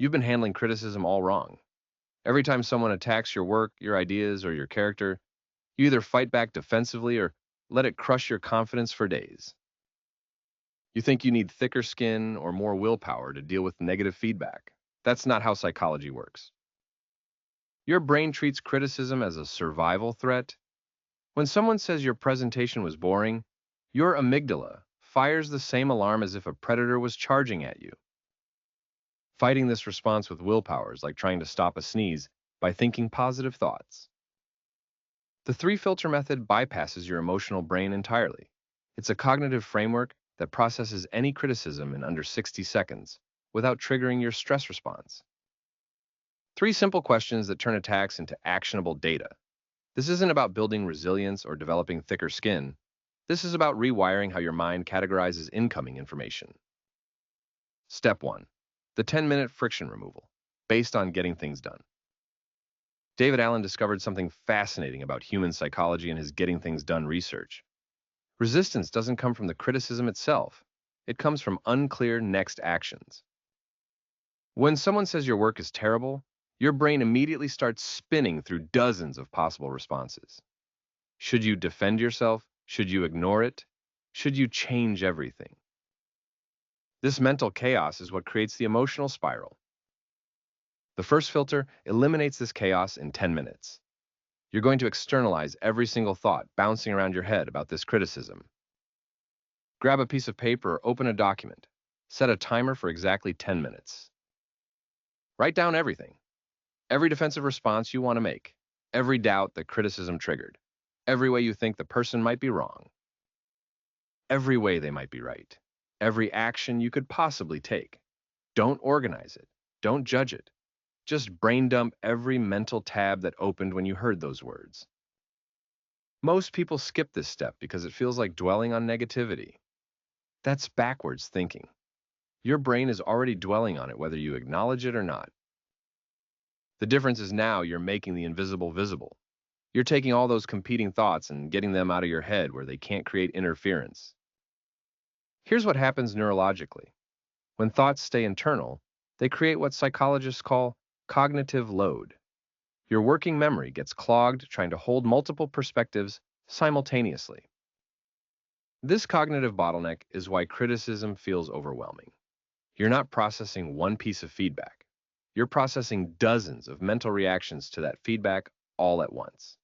You've been handling criticism all wrong. Every time someone attacks your work, your ideas, or your character, you either fight back defensively or let it crush your confidence for days. You think you need thicker skin or more willpower to deal with negative feedback. That's not how psychology works. Your brain treats criticism as a survival threat. When someone says your presentation was boring, your amygdala fires the same alarm as if a predator was charging at you. Fighting this response with willpower is like trying to stop a sneeze by thinking positive thoughts. The three filter method bypasses your emotional brain entirely. It's a cognitive framework that processes any criticism in under 60 seconds without triggering your stress response. Three simple questions that turn attacks into actionable data. This isn't about building resilience or developing thicker skin. This is about rewiring how your mind categorizes incoming information. Step 1. The 10-minute friction removal, based on getting things done. David Allen discovered something fascinating about human psychology in his getting things done research. Resistance doesn't come from the criticism itself. It comes from unclear next actions. When someone says your work is terrible, your brain immediately starts spinning through dozens of possible responses. Should you defend yourself? Should you ignore it? Should you change everything? This mental chaos is what creates the emotional spiral. The first filter eliminates this chaos in 10 minutes. You're going to externalize every single thought bouncing around your head about this criticism. Grab a piece of paper or open a document. Set a timer for exactly 10 minutes. Write down everything. Every defensive response you want to make. Every doubt that criticism triggered. Every way you think the person might be wrong. Every way they might be right. Every action you could possibly take. Don't organize it. Don't judge it. Just brain dump every mental tab that opened when you heard those words. Most people skip this step because it feels like dwelling on negativity. That's backwards thinking. Your brain is already dwelling on it whether you acknowledge it or not. The difference is now you're making the invisible visible. You're taking all those competing thoughts and getting them out of your head where they can't create interference. Here's what happens neurologically. When thoughts stay internal, they create what psychologists call cognitive load. Your working memory gets clogged trying to hold multiple perspectives simultaneously. This cognitive bottleneck is why criticism feels overwhelming. You're not processing one piece of feedback. You're processing dozens of mental reactions to that feedback all at once.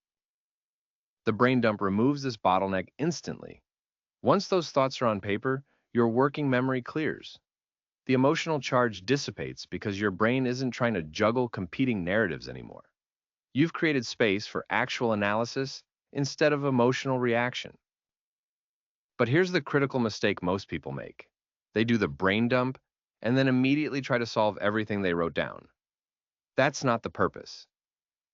The brain dump removes this bottleneck instantly. Once those thoughts are on paper, your working memory clears. The emotional charge dissipates because your brain isn't trying to juggle competing narratives anymore. You've created space for actual analysis instead of emotional reaction. But here's the critical mistake most people make. They do the brain dump and then immediately try to solve everything they wrote down. That's not the purpose.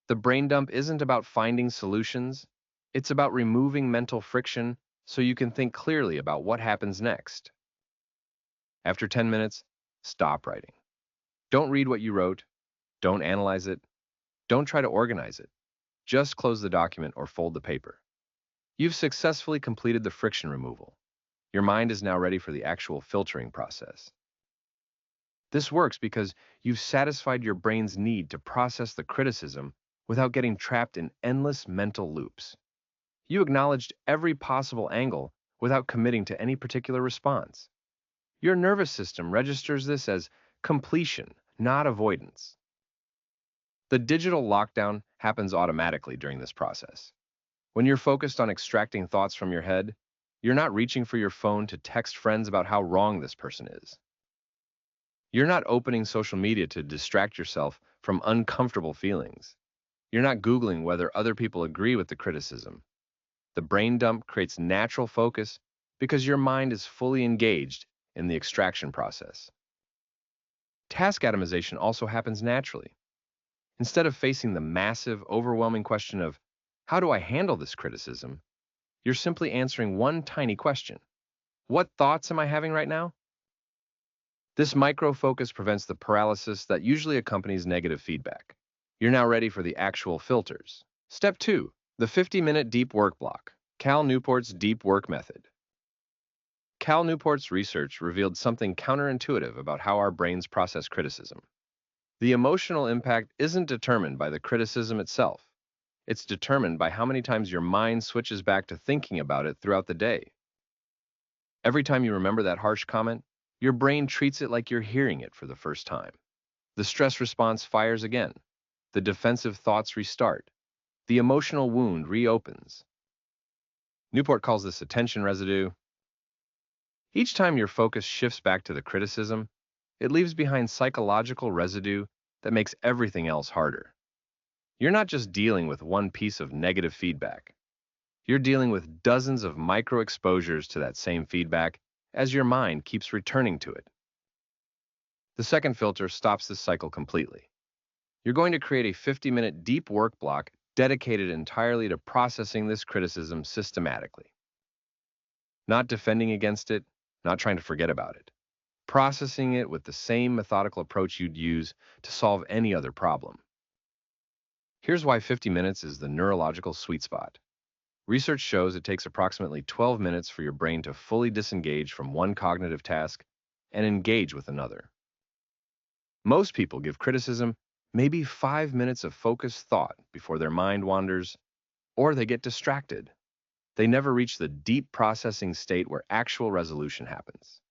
The brain dump isn't about finding solutions. It's about removing mental friction so you can think clearly about what happens next. After 10 minutes, stop writing. Don't read what you wrote. Don't analyze it. Don't try to organize it. Just close the document or fold the paper. You've successfully completed the friction removal. Your mind is now ready for the actual filtering process. This works because you've satisfied your brain's need to process the criticism without getting trapped in endless mental loops. You acknowledged every possible angle without committing to any particular response. Your nervous system registers this as completion, not avoidance. The digital lockdown happens automatically during this process. When you're focused on extracting thoughts from your head, you're not reaching for your phone to text friends about how wrong this person is. You're not opening social media to distract yourself from uncomfortable feelings. You're not Googling whether other people agree with the criticism. The brain dump creates natural focus because your mind is fully engaged in the extraction process. Task atomization also happens naturally. Instead of facing the massive, overwhelming question of, how do I handle this criticism? You're simply answering one tiny question. What thoughts am I having right now? This micro-focus prevents the paralysis that usually accompanies negative feedback. You're now ready for the actual filters. Step 2. The 50-minute deep work block. Newport's deep work method. Newport's research revealed something counterintuitive about how our brains process criticism. The emotional impact isn't determined by the criticism itself. It's determined by how many times your mind switches back to thinking about it throughout the day. Every time you remember that harsh comment, your brain treats it like you're hearing it for the first time. The stress response fires again. The defensive thoughts restart. The emotional wound reopens. Newport calls this attention residue. Each time your focus shifts back to the criticism, it leaves behind psychological residue that makes everything else harder. You're not just dealing with one piece of negative feedback. You're dealing with dozens of micro exposures to that same feedback as your mind keeps returning to it. The second filter stops this cycle completely. You're going to create a 50-minute deep work block dedicated entirely to processing this criticism systematically. Not defending against it, not trying to forget about it. Processing it with the same methodical approach you'd use to solve any other problem. Here's why 50 minutes is the neurological sweet spot. Research shows it takes approximately 12 minutes for your brain to fully disengage from one cognitive task and engage with another. Most people give criticism maybe 5 minutes of focused thought before their mind wanders, or they get distracted. They never reach the deep processing state where actual resolution happens.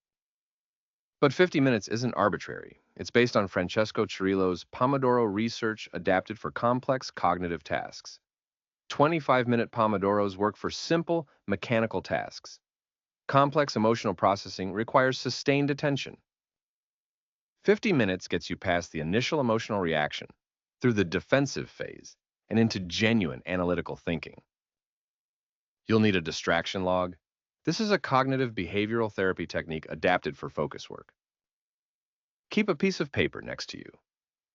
But 50 minutes isn't arbitrary. It's based on Francesco Cirillo's Pomodoro research adapted for complex cognitive tasks. 25-minute Pomodoros work for simple, mechanical tasks. Complex emotional processing requires sustained attention. 50 minutes gets you past the initial emotional reaction, through the defensive phase, and into genuine analytical thinking. You'll need a distraction log. This is a cognitive behavioral therapy technique adapted for focus work. Keep a piece of paper next to you.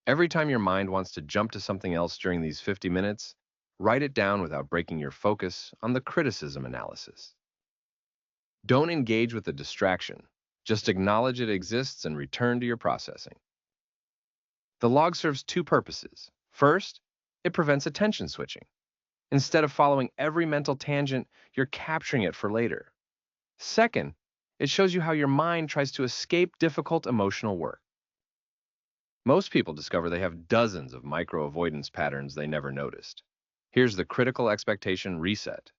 Every time your mind wants to jump to something else during these 50 minutes, write it down without breaking your focus on the criticism analysis. Don't engage with the distraction. Just acknowledge it exists and return to your processing. The log serves two purposes. First, it prevents attention switching. Instead of following every mental tangent, you're capturing it for later. Second, it shows you how your mind tries to escape difficult emotional work. Most people discover they have dozens of micro-avoidance patterns they never noticed. Here's the critical expectation reset.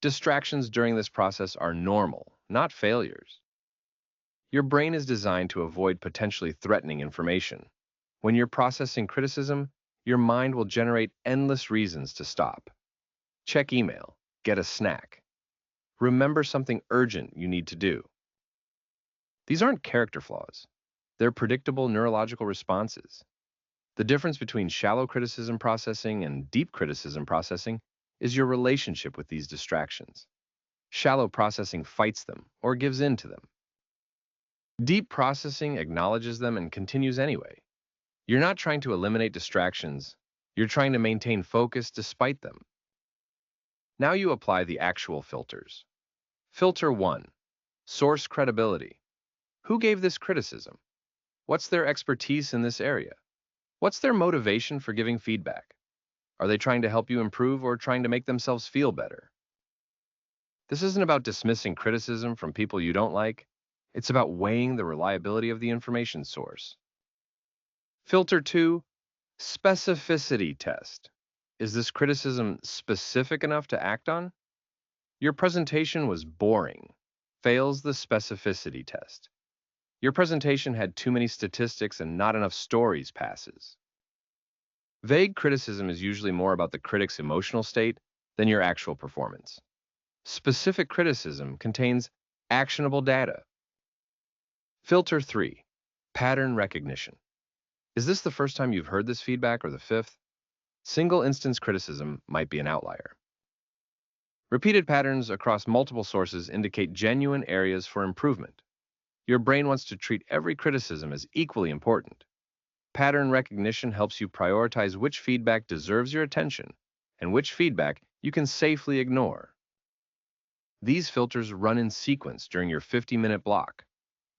Distractions during this process are normal, not failures. Your brain is designed to avoid potentially threatening information. When you're processing criticism, your mind will generate endless reasons to stop. Check email, get a snack. Remember something urgent you need to do. These aren't character flaws. They're predictable neurological responses. The difference between shallow criticism processing and deep criticism processing is your relationship with these distractions. Shallow processing fights them or gives in to them. Deep processing acknowledges them and continues anyway. You're not trying to eliminate distractions. You're trying to maintain focus despite them. Now you apply the actual filters. Filter 1. Source credibility. Who gave this criticism? What's their expertise in this area? What's their motivation for giving feedback? Are they trying to help you improve or trying to make themselves feel better? This isn't about dismissing criticism from people you don't like. It's about weighing the reliability of the information source. Filter 2. Specificity test. Is this criticism specific enough to act on? Your presentation was boring. Fails the specificity test. Your presentation had too many statistics and not enough stories passes. Vague criticism is usually more about the critic's emotional state than your actual performance. Specific criticism contains actionable data. Filter 3. Pattern recognition. Is this the first time you've heard this feedback or the fifth? Single instance criticism might be an outlier. Repeated patterns across multiple sources indicate genuine areas for improvement. Your brain wants to treat every criticism as equally important. Pattern recognition helps you prioritize which feedback deserves your attention and which feedback you can safely ignore. These filters run in sequence during your 50-minute block.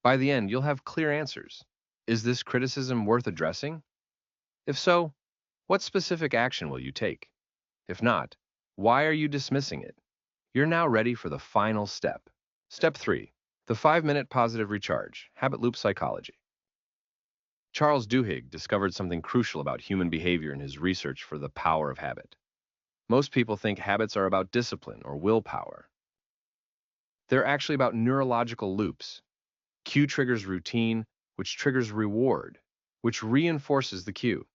By the end, you'll have clear answers. Is this criticism worth addressing? If so, what specific action will you take? If not, why are you dismissing it? You're now ready for the final step. Step 3. The 5-minute positive recharge, habit loop psychology. Charles Duhigg discovered something crucial about human behavior in his research for the power of habit. Most people think habits are about discipline or willpower. They're actually about neurological loops. Cue triggers routine, which triggers reward, which reinforces the cue.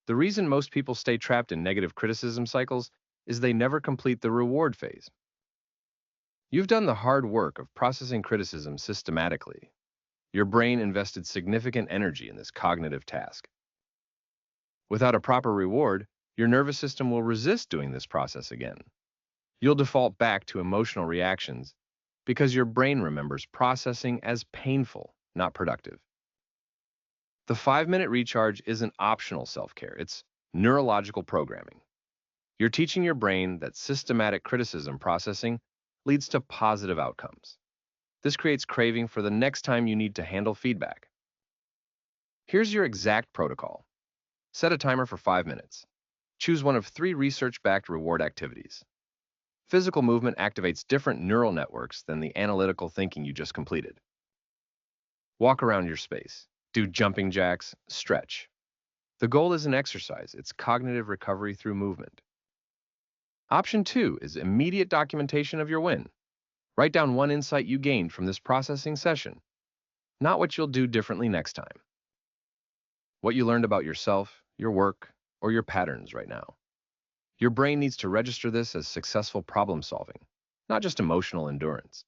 The reason most people stay trapped in negative criticism cycles is they never complete the reward phase. You've done the hard work of processing criticism systematically. Your brain invested significant energy in this cognitive task. Without a proper reward, your nervous system will resist doing this process again. You'll default back to emotional reactions because your brain remembers processing as painful, not productive. The 5-minute recharge isn't optional self-care, it's neurological programming. You're teaching your brain that systematic criticism processing leads to positive outcomes. This creates craving for the next time you need to handle feedback. Here's your exact protocol. Set a timer for 5 minutes. Choose one of 3 research-backed reward activities. Physical movement activates different neural networks than the analytical thinking you just completed. Walk around your space. Do jumping jacks, stretch. The goal isn't exercise, it's cognitive recovery through movement. Option 2 is immediate documentation of your win. Write down one insight you gained from this processing session, not what you'll do differently next time. What you learned about yourself, your work, or your patterns right now. Your brain needs to register this as successful problem solving, not just emotional endurance.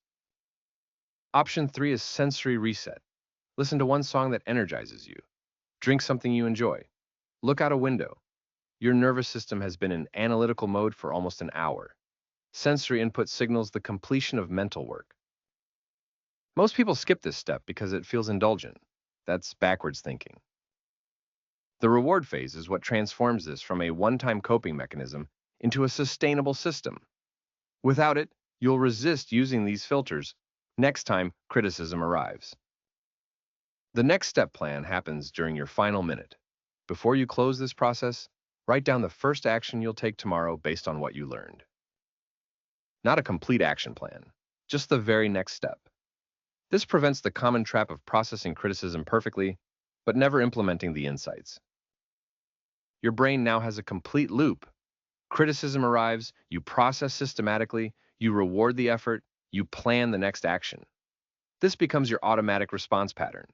Option 3 is sensory reset. Listen to one song that energizes you. Drink something you enjoy. Look out a window. Your nervous system has been in analytical mode for almost an hour. Sensory input signals the completion of mental work. Most people skip this step because it feels indulgent. That's backwards thinking. The reward phase is what transforms this from a one-time coping mechanism into a sustainable system. Without it, you'll resist using these filters next time criticism arrives. The next step plan happens during your final minute. Before you close this process, write down the first action you'll take tomorrow based on what you learned. Not a complete action plan, just the very next step. This prevents the common trap of processing criticism perfectly, but never implementing the insights. Your brain now has a complete loop. Criticism arrives, you process systematically, you reward the effort, you plan the next action. This becomes your automatic response pattern.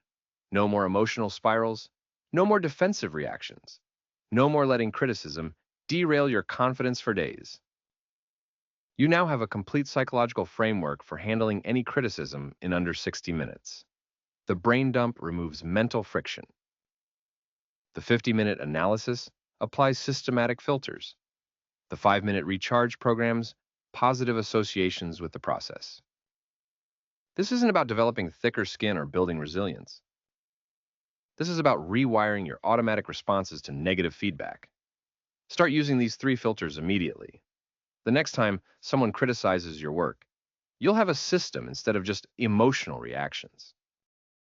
No more emotional spirals, no more defensive reactions, no more letting criticism derail your confidence for days. You now have a complete psychological framework for handling any criticism in under 60 minutes. The brain dump removes mental friction. The 50-minute analysis applies systematic filters. The 5-minute recharge programs positive associations with the process. This isn't about developing thicker skin or building resilience. This is about rewiring your automatic responses to negative feedback. Start using these 3 filters immediately. The next time someone criticizes your work, you'll have a system instead of just emotional reactions.